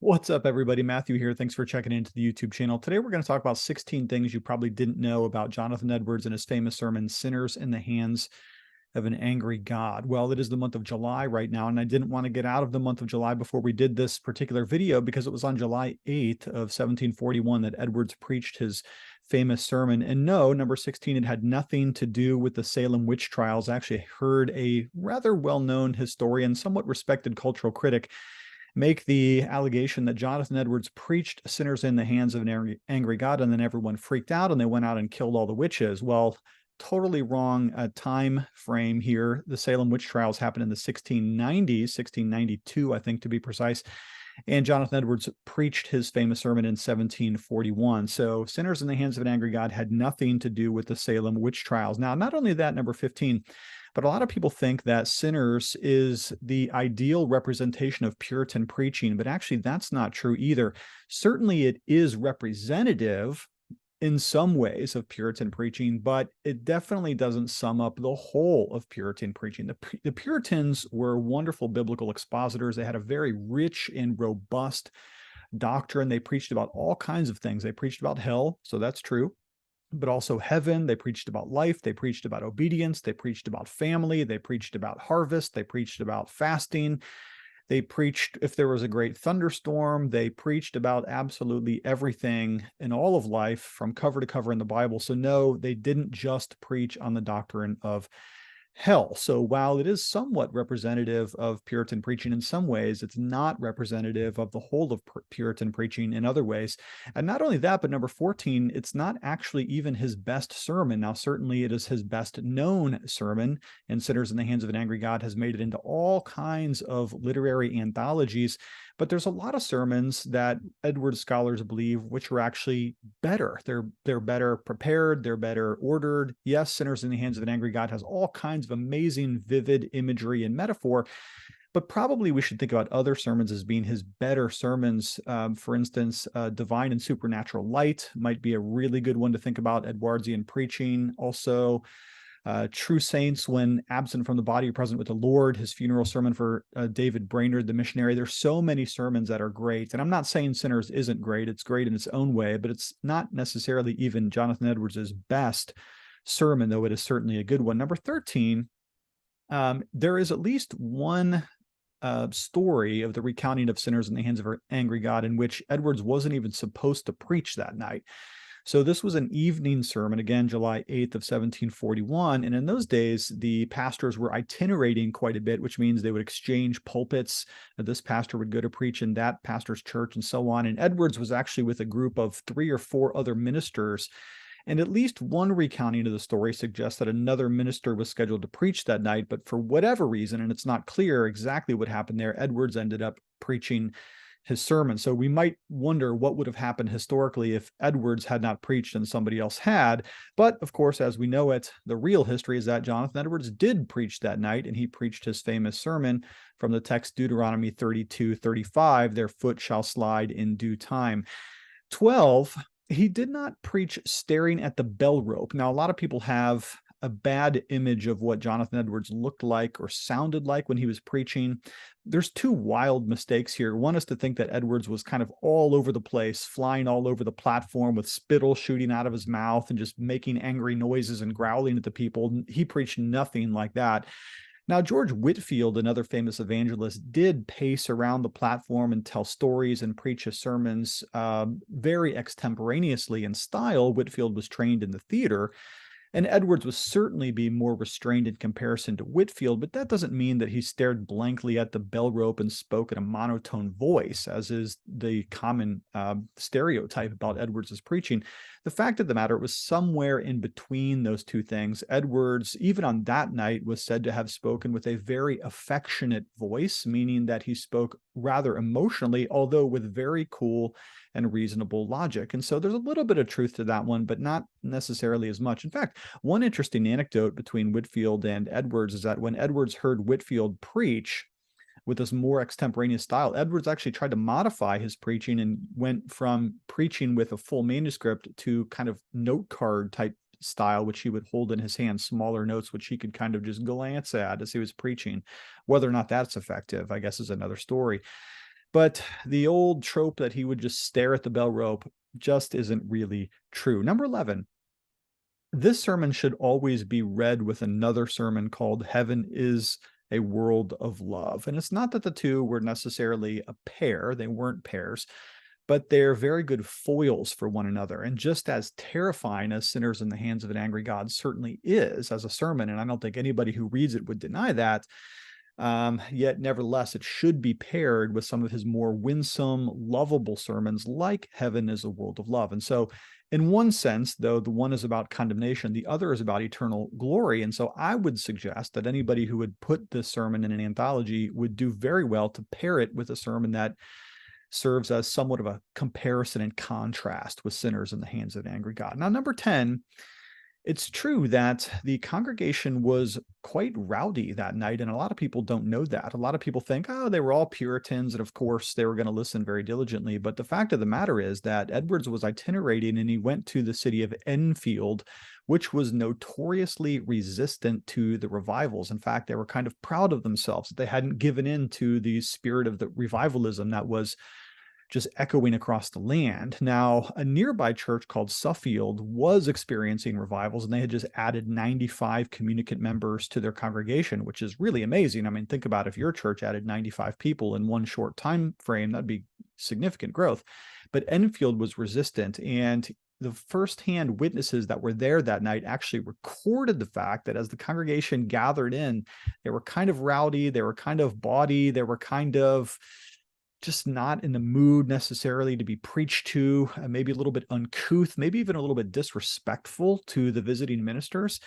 What's up, everybody? Matthew here. Thanks for checking into the YouTube channel. Today, we're going to talk about 16 things you probably didn't know about Jonathan Edwards and his famous sermon, Sinners in the Hands of an Angry God. Well, it is the month of July right now, and I didn't want to get out of the month of July before we did this particular video because it was on July 8th of 1741 that Edwards preached his famous sermon. And no, number 16, it had nothing to do with the Salem witch trials. I actually heard a rather well-known historian, somewhat respected cultural critic, make the allegation that Jonathan Edwards preached sinners in the hands of an angry God, and then everyone freaked out and they went out and killed all the witches. Well, totally wrong time frame here. The Salem witch trials happened in the 1690s, 1692, I think, to be precise. And Jonathan Edwards preached his famous sermon in 1741. So sinners in the hands of an angry God had nothing to do with the Salem witch trials. Now, not only that, number 15, but a lot of people think that Sinners is the ideal representation of Puritan preaching, but actually that's not true either. Certainly it is representative in some ways of Puritan preaching, but it definitely doesn't sum up the whole of Puritan preaching. The Puritans were wonderful biblical expositors. They had a very rich and robust doctrine. They preached about all kinds of things. They preached about hell, so that's true, but also heaven. They preached about life. They preached about obedience. They preached about family. They preached about harvest. They preached about fasting. They preached if there was a great thunderstorm. They preached about absolutely everything in all of life from cover to cover in the Bible. So no, they didn't just preach on the doctrine of hell. So while it is somewhat representative of Puritan preaching in some ways, it's not representative of the whole of Puritan preaching in other ways. And not only that, but number 14, it's not actually even his best sermon. Now, certainly it is his best known sermon, and Sinners in the Hands of an Angry God has made it into all kinds of literary anthologies. But there's a lot of sermons that Edwards scholars believe which are actually better. They're better prepared. They're better ordered. Yes, Sinners in the Hands of an Angry God has all kinds of amazing, vivid imagery and metaphor, but probably we should think about other sermons as being his better sermons. For instance, Divine and Supernatural Light might be a really good one to think about. Edwardian preaching. Also, True Saints, When Absent from the Body, Present with the Lord, his funeral sermon for David Brainerd, the missionary. There's so many sermons that are great. And I'm not saying Sinners isn't great. It's great in its own way, but it's not necessarily even Jonathan Edwards's best sermon, though it is certainly a good one. Number 13, there is at least one story of the recounting of Sinners in the Hands of an Angry God in which Edwards wasn't even supposed to preach that night. So this was an evening sermon, again, July 8th of 1741. And in those days, the pastors were itinerating quite a bit, which means they would exchange pulpits. This pastor would go to preach in that pastor's church and so on. And Edwards was actually with a group of 3 or 4 other ministers. And at least one recounting of the story suggests that another minister was scheduled to preach that night. But for whatever reason, and it's not clear exactly what happened there, Edwards ended up preaching his sermon. So we might wonder what would have happened historically if Edwards had not preached and somebody else had. But of course, as we know it, the real history is that Jonathan Edwards did preach that night, and he preached his famous sermon from the text Deuteronomy 32:35, "Their foot shall slide in due time." 12, he did not preach staring at the bell rope. Now, a lot of people have a bad image of what Jonathan Edwards looked like or sounded like when he was preaching. There's 2 wild mistakes here. One is to think that Edwards was kind of all over the place, flying all over the platform with spittle shooting out of his mouth and just making angry noises and growling at the people. He preached nothing like that. Now, George Whitefield, another famous evangelist, did pace around the platform and tell stories and preach his sermons very extemporaneously in style. Whitefield was trained in the theater, and Edwards would certainly be more restrained in comparison to Whitefield, but that doesn't mean that he stared blankly at the bell rope and spoke in a monotone voice, as is the common stereotype about Edwards's preaching. The fact of the matter, it was somewhere in between those 2 things. Edwards, even on that night, was said to have spoken with a very affectionate voice, meaning that he spoke rather emotionally, although with very cool and reasonable logic. And so there's a little bit of truth to that one, but not necessarily as much. In fact, one interesting anecdote between Whitefield and Edwards is that when Edwards heard Whitefield preach with this more extemporaneous style, Edwards actually tried to modify his preaching and went from preaching with a full manuscript to kind of note card type style, which he would hold in his hand, smaller notes, which he could kind of just glance at as he was preaching. Whether or not that's effective, I guess, is another story. But the old trope that he would just stare at the bell rope just isn't really true. Number 11, this sermon should always be read with another sermon called Heaven is a World of Love. And it's not that the two were necessarily a pair, they weren't pairs, but they're very good foils for one another. And just as terrifying as Sinners in the Hands of an Angry God certainly is as a sermon, and I don't think anybody who reads it would deny that, yet nevertheless, it should be paired with some of his more winsome, lovable sermons like Heaven is a World of Love. And so, in one sense, though the one is about condemnation, the other is about eternal glory. And so I would suggest that anybody who would put this sermon in an anthology would do very well to pair it with a sermon that serves as somewhat of a comparison and contrast with Sinners in the Hands of an Angry God. Now, number 10, it's true that the congregation was quite rowdy that night, and a lot of people don't know that. A lot of people think, oh, they were all Puritans, and of course they were going to listen very diligently. But the fact of the matter is that Edwards was itinerating, and he went to the city of Enfield, which was notoriously resistant to the revivals. In fact, they were kind of proud of themselves that they hadn't given in to the spirit of the revivalism that was just echoing across the land. Now, a nearby church called Suffield was experiencing revivals, and they had just added 95 communicant members to their congregation, which is really amazing. I mean, think about if your church added 95 people in one short time frame, that'd be significant growth. But Enfield was resistant, and the firsthand witnesses that were there that night actually recorded the fact that as the congregation gathered in, they were kind of rowdy, they were kind of bawdy, they were kind of just not in the mood necessarily to be preached to, maybe a little bit uncouth, maybe even a little bit disrespectful to the visiting ministers.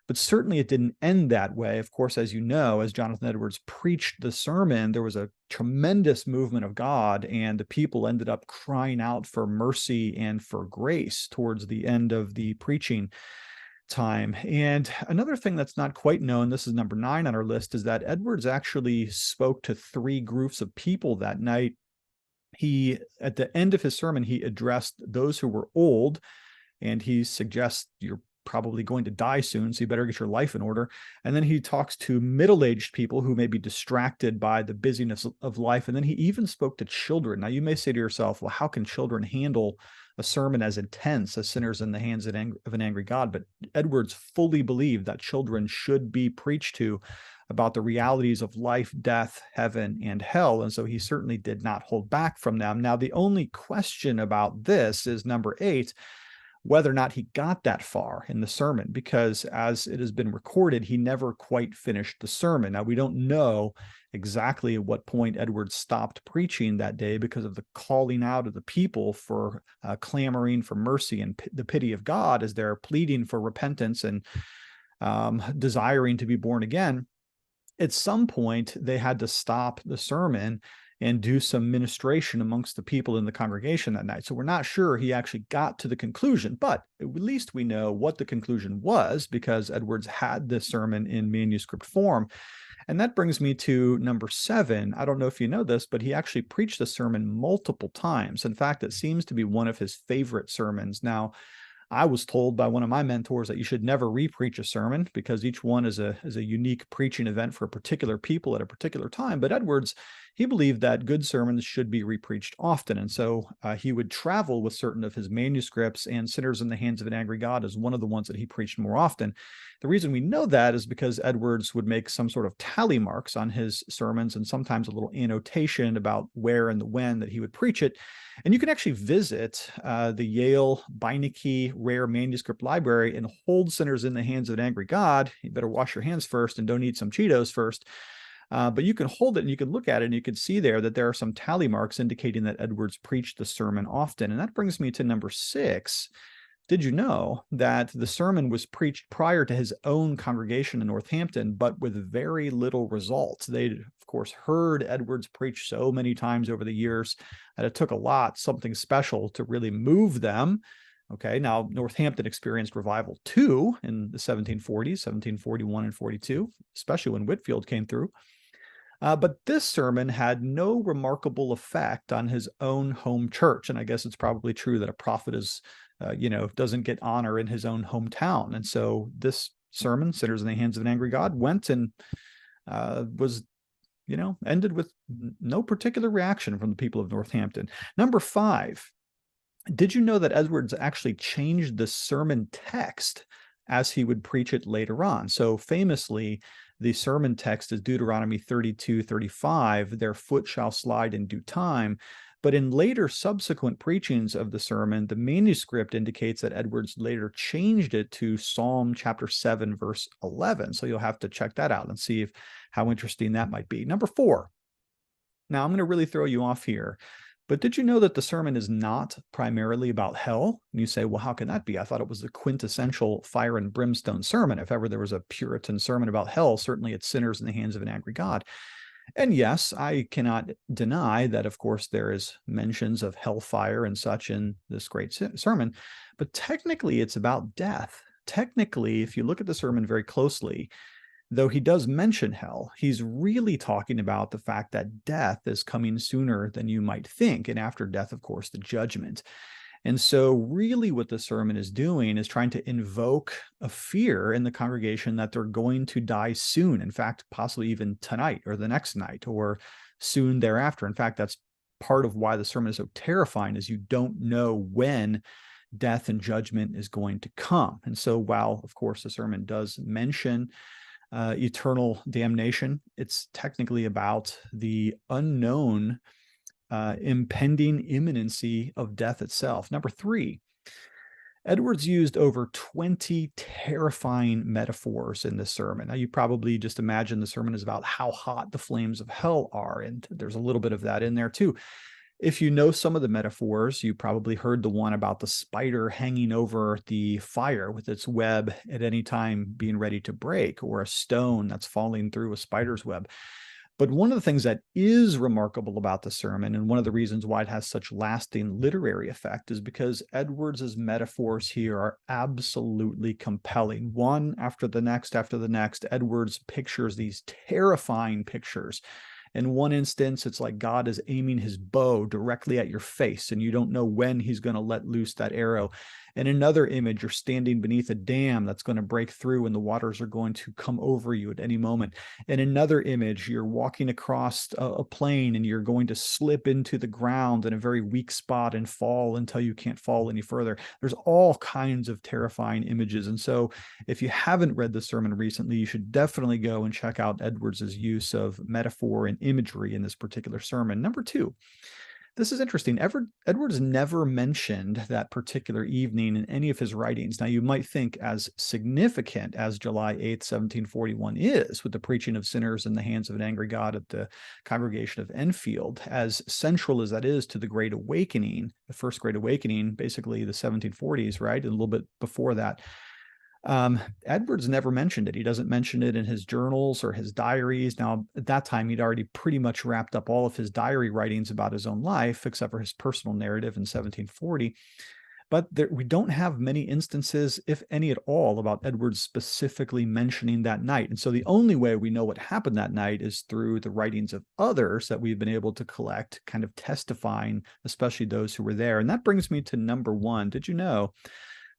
But certainly it didn't end that way. Of course, as you know, as Jonathan Edwards preached the sermon, there was a tremendous movement of God, and the people ended up crying out for mercy and for grace towards the end of the preaching time. And another thing that's not quite known, this is number 9 on our list, is that Edwards actually spoke to 3 groups of people that night. He, at the end of his sermon, he addressed those who were old, and he suggests you're probably going to die soon, so you better get your life in order. And then he talks to middle-aged people who may be distracted by the busyness of life. And then he even spoke to children. Now, you may say to yourself, well, how can children handle a sermon as intense as Sinners in the Hands of an Angry God? But Edwards fully believed that children should be preached to about the realities of life, death, heaven, and hell. And so he certainly did not hold back from them. Now, the only question about this is number 8, whether or not he got that far in the sermon, because as it has been recorded, he never quite finished the sermon. Now, we don't know exactly at what point Edwards stopped preaching that day because of the calling out of the people for clamoring for mercy and the pity of God as they're pleading for repentance and desiring to be born again. At some point, they had to stop the sermon and do some ministration amongst the people in the congregation that night. So we're not sure he actually got to the conclusion, but at least we know what the conclusion was because Edwards had this sermon in manuscript form. And that brings me to number 7. I don't know if you know this, but he actually preached the sermon multiple times. In fact, it seems to be one of his favorite sermons. Now, I was told by one of my mentors that you should never repreach a sermon because each one is a unique preaching event for a particular people at a particular time. But Edwards, he believed that good sermons should be repreached often. And so he would travel with certain of his manuscripts, and Sinners in the Hands of an Angry God is one of the ones that he preached more often. The reason we know that is because Edwards would make some sort of tally marks on his sermons and sometimes a little annotation about where and the when that he would preach it. And you can actually visit the Yale Beinecke Rare Manuscript Library and hold Sinners in the Hands of an Angry God. You better wash your hands first and don't eat some Cheetos first. But you can hold it and you can look at it and you can see there that there are some tally marks indicating that Edwards preached the sermon often. And that brings me to number 6. Did you know that the sermon was preached prior to his own congregation in Northampton, but with very little results? They'd, of course, heard Edwards preach so many times over the years that it took something special to really move them. Okay, now Northampton experienced revival too in the 1740s, 1741 and 42, especially when Whitefield came through. But this sermon had no remarkable effect on his own home church. And I guess it's probably true that a prophet doesn't get honor in his own hometown. And so this sermon, Sinners in the Hands of an Angry God, went and was ended with no particular reaction from the people of Northampton. Number 5, did you know that Edwards actually changed the sermon text as he would preach it later on? So famously, the sermon text is Deuteronomy 32:35, their foot shall slide in due time. But in later subsequent preachings of the sermon, the manuscript indicates that Edwards later changed it to Psalm chapter 7, verse 11. So you'll have to check that out and see how interesting that might be. Number 4. Now I'm going to really throw you off here. But did you know that the sermon is not primarily about hell? And you say, well, how can that be? I thought it was the quintessential fire and brimstone sermon. If ever there was a Puritan sermon about hell, certainly it's sinners in the hands of an angry God. And yes, I cannot deny that, of course, there is mentions of hellfire and such in this great sermon, but technically it's about death. Technically, if you look at the sermon very closely, though he does mention hell, he's really talking about the fact that death is coming sooner than you might think. And after death, of course, the judgment. And so really what the sermon is doing is trying to invoke a fear in the congregation that they're going to die soon. In fact, possibly even tonight or the next night or soon thereafter. In fact, that's part of why the sermon is so terrifying, is you don't know when death and judgment is going to come. And so while, of course, the sermon does mention eternal damnation, it's technically about the unknown impending imminency of death itself. Number 3, Edwards used over 20 terrifying metaphors in this sermon. Now, you probably just imagine the sermon is about how hot the flames of hell are, and there's a little bit of that in there too. If you know some of the metaphors, you probably heard the one about the spider hanging over the fire with its web at any time being ready to break, or a stone that's falling through a spider's web. But one of the things that is remarkable about the sermon, and one of the reasons why it has such lasting literary effect, is because Edwards's metaphors here are absolutely compelling. One after the next, Edwards pictures these terrifying pictures. In one instance, it's like God is aiming his bow directly at your face, and you don't know when he's going to let loose that arrow. In another image, you're standing beneath a dam that's going to break through, and the waters are going to come over you at any moment. In another image, you're walking across a plain, and you're going to slip into the ground in a very weak spot and fall until you can't fall any further. There's all kinds of terrifying images. And so if you haven't read the sermon recently, you should definitely go and check out Edwards's use of metaphor and imagery in this particular sermon. Number 2, this is interesting. Edwards never mentioned that particular evening in any of his writings. Now, you might think, as significant as July 8th, 1741 is, with the preaching of sinners in the hands of an angry God at the congregation of Enfield, as central as that is to the Great Awakening, the first Great Awakening, basically the 1740s, right? And a little bit before that. Edwards never mentioned it. He doesn't mention it in his journals or his diaries. Now, at that time, he'd already pretty much wrapped up all of his diary writings about his own life, except for his personal narrative in 1740. But we don't have many instances, if any at all, about Edwards specifically mentioning that night. And so the only way we know what happened that night is through the writings of others that we've been able to collect, kind of testifying, especially those who were there. And that brings me to number 1. Did you know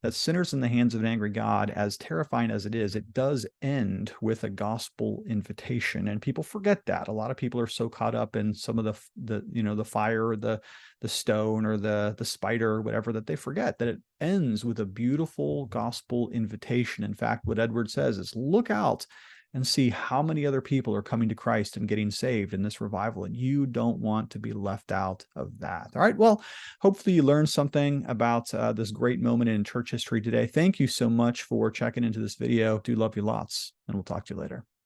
that sinners in the hands of an angry God, as terrifying as it is, it does end with a gospel invitation, and people forget that. A lot of people are so caught up in some of the fire, or the stone, or the spider, or whatever, that they forget that it ends with a beautiful gospel invitation. In fact, what Edward says is, look out and see how many other people are coming to Christ and getting saved in this revival. And you don't want to be left out of that. All right. Well, hopefully you learned something about this great moment in church history today. Thank you so much for checking into this video. Do love you lots, and we'll talk to you later.